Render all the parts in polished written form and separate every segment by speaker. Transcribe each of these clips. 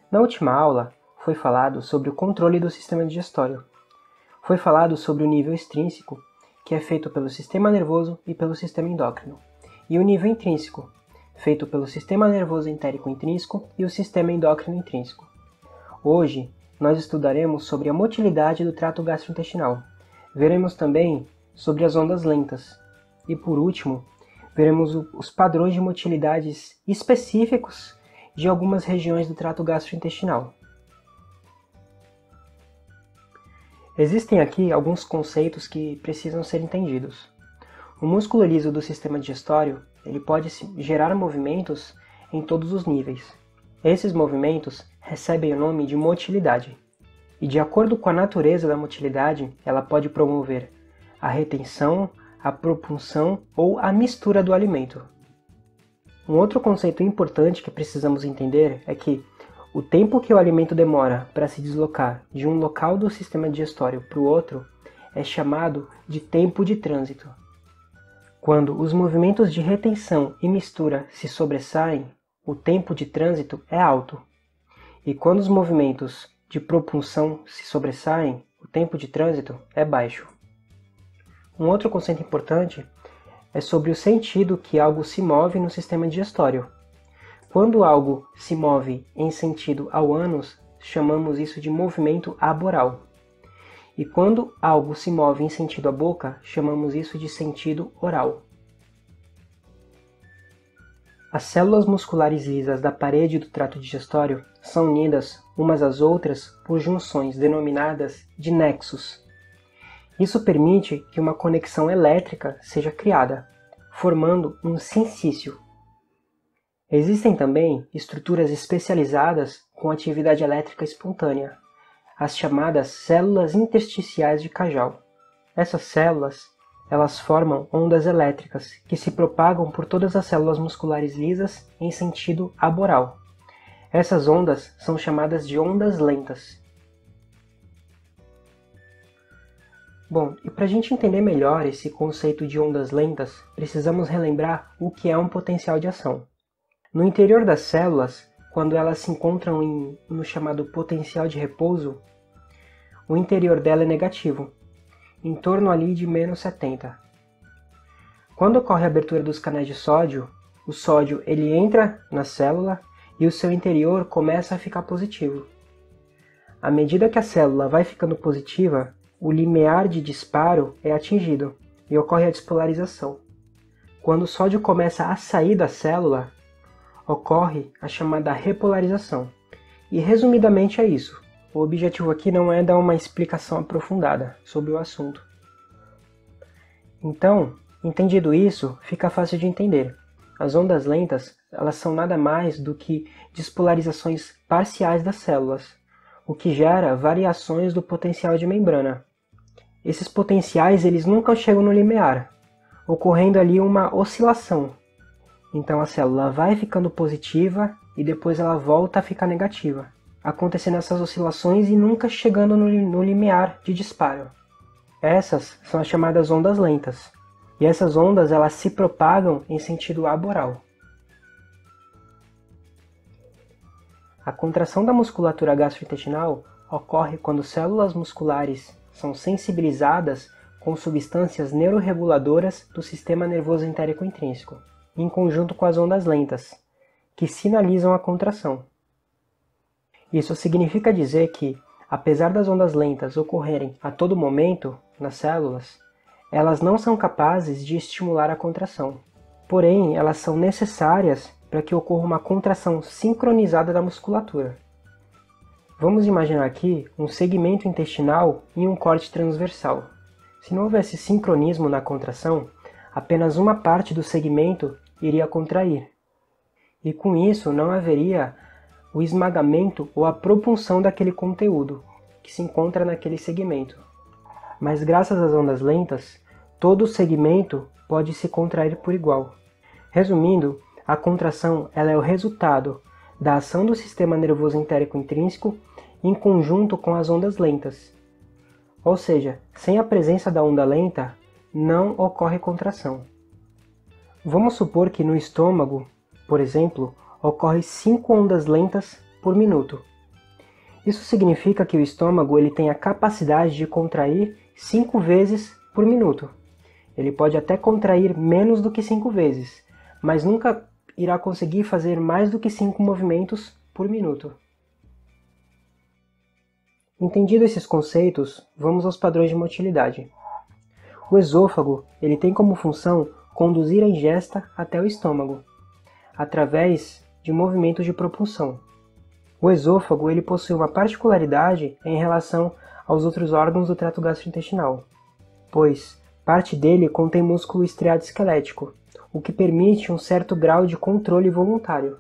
Speaker 1: Na última aula, foi falado sobre o controle do sistema digestório. Foi falado sobre o nível extrínseco, que é feito pelo sistema nervoso e pelo sistema endócrino, e o nível intrínseco, feito pelo sistema nervoso entérico intrínseco e o sistema endócrino intrínseco. Hoje, nós estudaremos sobre a motilidade do trato gastrointestinal. Veremos também sobre as ondas lentas. E por último, veremos os padrões de motilidades específicos de algumas regiões do trato gastrointestinal. Existem aqui alguns conceitos que precisam ser entendidos. O músculo liso do sistema digestório ele pode gerar movimentos em todos os níveis. Esses movimentos recebem o nome de motilidade. E de acordo com a natureza da motilidade, ela pode promover a retenção, a propulsão ou a mistura do alimento. Um outro conceito importante que precisamos entender é que o tempo que o alimento demora para se deslocar de um local do sistema digestório para o outro é chamado de tempo de trânsito. Quando os movimentos de retenção e mistura se sobressaem, o tempo de trânsito é alto. E quando os movimentos de propulsão se sobressaem, o tempo de trânsito é baixo. Um outro conceito importante é sobre o sentido que algo se move no sistema digestório. Quando algo se move em sentido ao ânus, chamamos isso de movimento aboral. E quando algo se move em sentido à boca, chamamos isso de sentido oral. As células musculares lisas da parede do trato digestório são unidas umas às outras por junções denominadas de nexos. Isso permite que uma conexão elétrica seja criada, formando um sincício. Existem também estruturas especializadas com atividade elétrica espontânea, as chamadas células intersticiais de Cajal. Essas células, elas formam ondas elétricas que se propagam por todas as células musculares lisas em sentido aboral. Essas ondas são chamadas de ondas lentas. Bom, e para a gente entender melhor esse conceito de ondas lentas, precisamos relembrar o que é um potencial de ação. No interior das células, quando elas se encontram no chamado potencial de repouso, o interior dela é negativo, em torno ali de menos 70. Quando ocorre a abertura dos canais de sódio, o sódio ele entra na célula e o seu interior começa a ficar positivo. À medida que a célula vai ficando positiva, o limiar de disparo é atingido e ocorre a despolarização. Quando o sódio começa a sair da célula, ocorre a chamada repolarização. E resumidamente é isso. O objetivo aqui não é dar uma explicação aprofundada sobre o assunto. Então, entendido isso, fica fácil de entender. As ondas lentas, elas são nada mais do que despolarizações parciais das células, o que gera variações do potencial de membrana. Esses potenciais eles nunca chegam no limiar, ocorrendo ali uma oscilação. Então a célula vai ficando positiva e depois ela volta a ficar negativa, acontecendo essas oscilações e nunca chegando no limiar de disparo. Essas são as chamadas ondas lentas, e essas ondas elas se propagam em sentido aboral. A contração da musculatura gastrointestinal ocorre quando células musculares são sensibilizadas com substâncias neuroreguladoras do sistema nervoso entérico intrínseco, em conjunto com as ondas lentas, que sinalizam a contração. Isso significa dizer que, apesar das ondas lentas ocorrerem a todo momento nas células, elas não são capazes de estimular a contração. Porém, elas são necessárias para que ocorra uma contração sincronizada da musculatura. Vamos imaginar aqui um segmento intestinal e um corte transversal. Se não houvesse sincronismo na contração, apenas uma parte do segmento iria contrair. E com isso não haveria o esmagamento ou a propulsão daquele conteúdo que se encontra naquele segmento. Mas graças às ondas lentas, todo o segmento pode se contrair por igual. Resumindo, a contração ela é o resultado da ação do sistema nervoso entérico intrínseco em conjunto com as ondas lentas. Ou seja, sem a presença da onda lenta, não ocorre contração. Vamos supor que no estômago, por exemplo, ocorre 5 ondas lentas por minuto. Isso significa que o estômago ele tem a capacidade de contrair 5 vezes por minuto. Ele pode até contrair menos do que 5 vezes, mas nunca irá conseguir fazer mais do que 5 movimentos por minuto. Entendido esses conceitos, vamos aos padrões de motilidade. O esôfago ele tem como função conduzir a ingesta até o estômago, através de movimentos de propulsão. O esôfago ele possui uma particularidade em relação aos outros órgãos do trato gastrointestinal, pois parte dele contém músculo estriado esquelético, o que permite um certo grau de controle voluntário.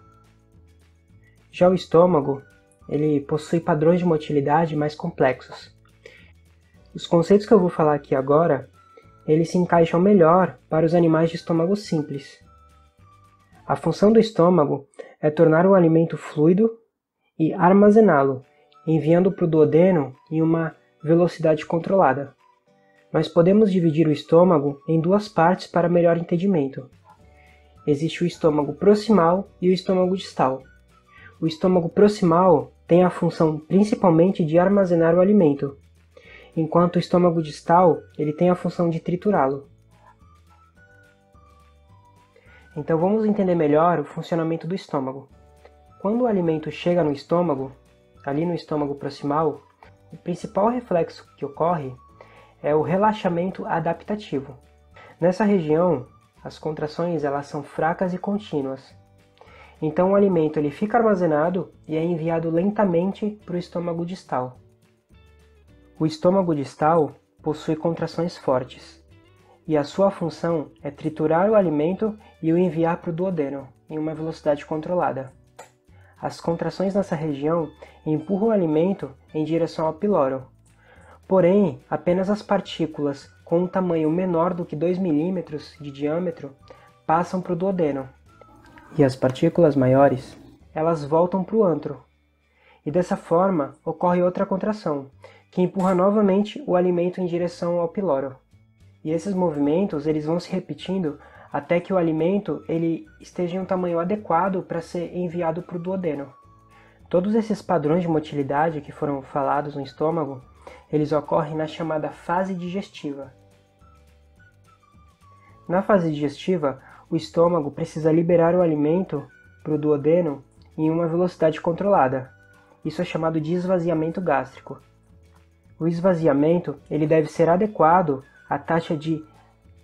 Speaker 1: Já o estômago ele possui padrões de motilidade mais complexos. Os conceitos que eu vou falar aqui agora, eles se encaixam melhor para os animais de estômago simples. A função do estômago é tornar o alimento fluido e armazená-lo, enviando para o duodeno em uma velocidade controlada. Nós podemos dividir o estômago em duas partes para melhor entendimento. Existe o estômago proximal e o estômago distal. O estômago proximal tem a função principalmente de armazenar o alimento, enquanto o estômago distal ele tem a função de triturá-lo. Então vamos entender melhor o funcionamento do estômago. Quando o alimento chega no estômago, ali no estômago proximal, o principal reflexo que ocorre é o relaxamento adaptativo. Nessa região, as contrações elas são fracas e contínuas. Então o alimento ele fica armazenado e é enviado lentamente para o estômago distal. O estômago distal possui contrações fortes, e a sua função é triturar o alimento e o enviar para o duodeno, em uma velocidade controlada. As contrações nessa região empurram o alimento em direção ao piloro. Porém, apenas as partículas com um tamanho menor do que 2 milímetros de diâmetro passam para o duodeno. E as partículas maiores, elas voltam para o antro. E dessa forma, ocorre outra contração, que empurra novamente o alimento em direção ao piloro. E esses movimentos eles vão se repetindo até que o alimento ele esteja em um tamanho adequado para ser enviado para o duodeno. Todos esses padrões de motilidade que foram falados no estômago, eles ocorrem na chamada fase digestiva. Na fase digestiva, o estômago precisa liberar o alimento para o duodeno em uma velocidade controlada. Isso é chamado de esvaziamento gástrico. O esvaziamento ele deve ser adequado à taxa de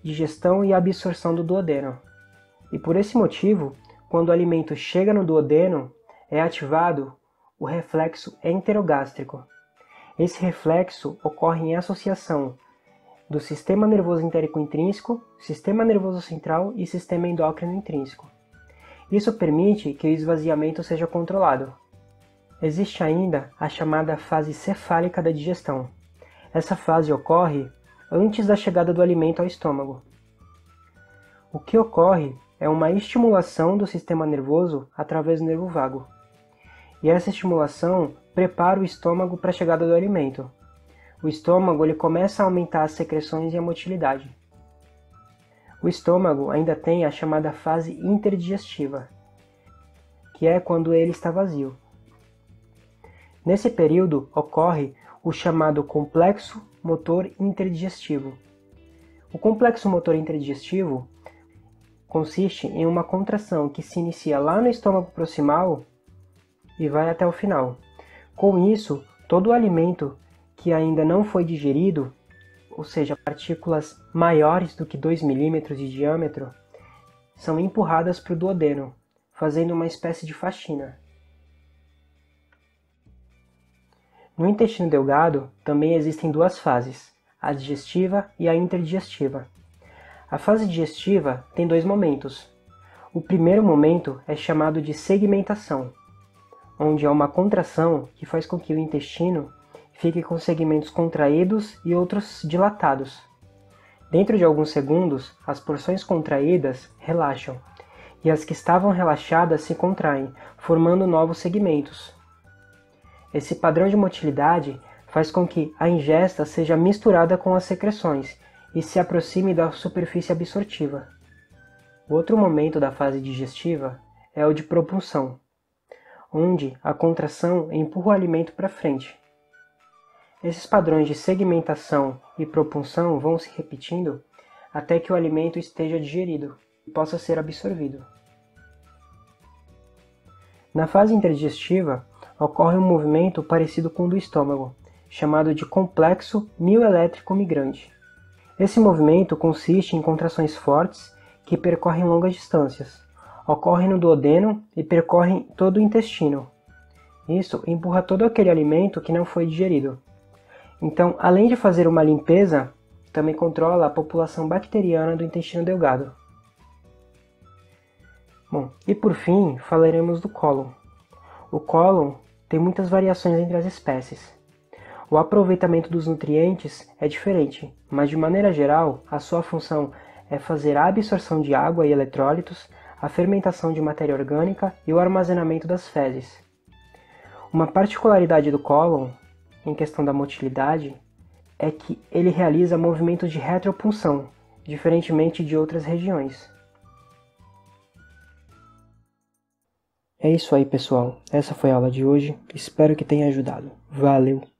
Speaker 1: digestão e absorção do duodeno. E por esse motivo, quando o alimento chega no duodeno, é ativado o reflexo enterogástrico. Esse reflexo ocorre em associação do sistema nervoso entérico intrínseco, sistema nervoso central e sistema endócrino intrínseco. Isso permite que o esvaziamento seja controlado. Existe ainda a chamada fase cefálica da digestão. Essa fase ocorre antes da chegada do alimento ao estômago. O que ocorre é uma estimulação do sistema nervoso através do nervo vago. E essa estimulação prepara o estômago para a chegada do alimento. O estômago ele começa a aumentar as secreções e a motilidade. O estômago ainda tem a chamada fase interdigestiva, que é quando ele está vazio. Nesse período ocorre o chamado complexo motor interdigestivo. O complexo motor interdigestivo consiste em uma contração que se inicia lá no estômago proximal e vai até o final. Com isso, todo o alimento que ainda não foi digerido, ou seja, partículas maiores do que 2 milímetros de diâmetro, são empurradas para o duodeno, fazendo uma espécie de faxina. No intestino delgado também existem duas fases, a digestiva e a interdigestiva. A fase digestiva tem dois momentos. O primeiro momento é chamado de segmentação, onde há uma contração que faz com que o intestino fique com segmentos contraídos e outros dilatados. Dentro de alguns segundos, as porções contraídas relaxam, e as que estavam relaxadas se contraem, formando novos segmentos. Esse padrão de motilidade faz com que a ingesta seja misturada com as secreções e se aproxime da superfície absortiva. O outro momento da fase digestiva é o de propulsão, onde a contração empurra o alimento para frente. Esses padrões de segmentação e propulsão vão se repetindo até que o alimento esteja digerido e possa ser absorvido. Na fase interdigestiva, ocorre um movimento parecido com o do estômago, chamado de complexo mioelétrico migrante. Esse movimento consiste em contrações fortes que percorrem longas distâncias, ocorrem no duodeno e percorrem todo o intestino. Isso empurra todo aquele alimento que não foi digerido. Então, além de fazer uma limpeza, também controla a população bacteriana do intestino delgado. Bom, e por fim, falaremos do cólon. O cólon tem muitas variações entre as espécies. O aproveitamento dos nutrientes é diferente, mas de maneira geral, a sua função é fazer a absorção de água e eletrólitos, a fermentação de matéria orgânica e o armazenamento das fezes. Uma particularidade do cólon, em questão da motilidade, é que ele realiza movimentos de retropunção, diferentemente de outras regiões. É isso aí, pessoal. Essa foi a aula de hoje. Espero que tenha ajudado. Valeu!